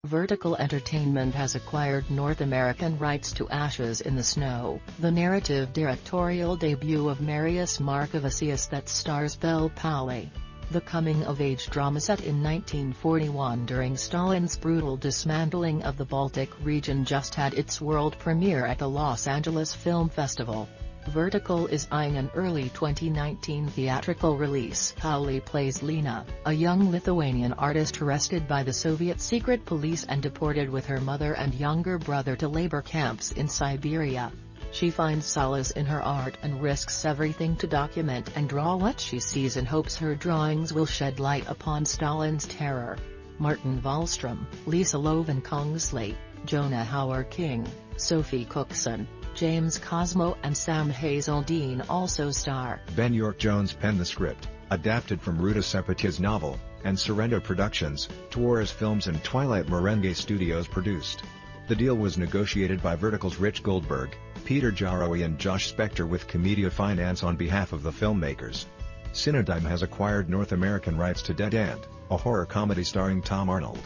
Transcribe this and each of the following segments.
Vertical Entertainment has acquired North American rights to Ashes in the Snow, the narrative directorial debut of Marius Markevicius that stars Bel Powley. The coming-of-age drama set in 1941 during Stalin's brutal dismantling of the Baltic region just had its world premiere at the Los Angeles Film Festival. Vertical is eyeing an early 2019 theatrical release. Powley plays Lena, a young Lithuanian artist arrested by the Soviet secret police and deported with her mother and younger brother to labor camps in Siberia. She finds solace in her art and risks everything to document and draw what she sees in hopes her drawings will shed light upon Stalin's terror. Martin Wallström, Lisa Loven-Kongsley, Jonah Hauer-King, Sophie Cookson, James Cosmo and Sam Hazeldine also star. Ben York-Jones penned the script, adapted from Ruta Sepetia's novel, and Surrender Productions, Torres Films and Twilight Merengue Studios produced. The deal was negotiated by Vertical's Rich Goldberg, Peter Jarowi and Josh Spector with Comedia Finance on behalf of the filmmakers. Cinedigm has acquired North American rights to Dead End, a horror comedy starring Tom Arnold,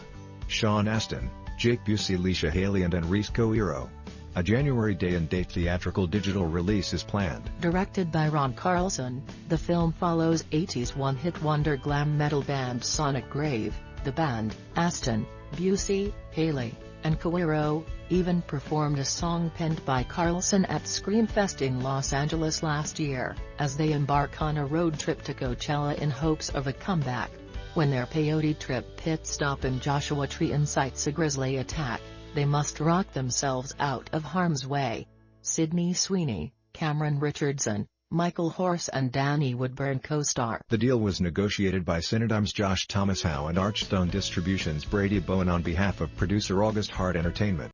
Sean Astin, Jake Busey, Leisha Haley and Enrico Iro. A January day-and-date theatrical digital release is planned. Directed by Ron Carlson, the film follows 80s one-hit wonder glam metal band Sonic Grave. The band, Astin, Busey, Haley, and Coiro, even performed a song penned by Carlson at Screamfest in Los Angeles last year, as they embark on a road trip to Coachella in hopes of a comeback. When their peyote trip pit stop in Joshua Tree incites a grisly attack, they must rock themselves out of harm's way. Sydney Sweeney, Cameron Richardson, Michael Horse and Danny Woodburn co-star. The deal was negotiated by Cinedigm's Josh Thomas Howe and Archstone Distribution's Brady Bowen on behalf of producer August Hart Entertainment.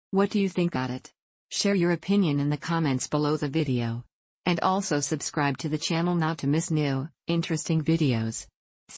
What do you think about it? Share your opinion in the comments below the video. And also subscribe to the channel not to miss new, interesting videos.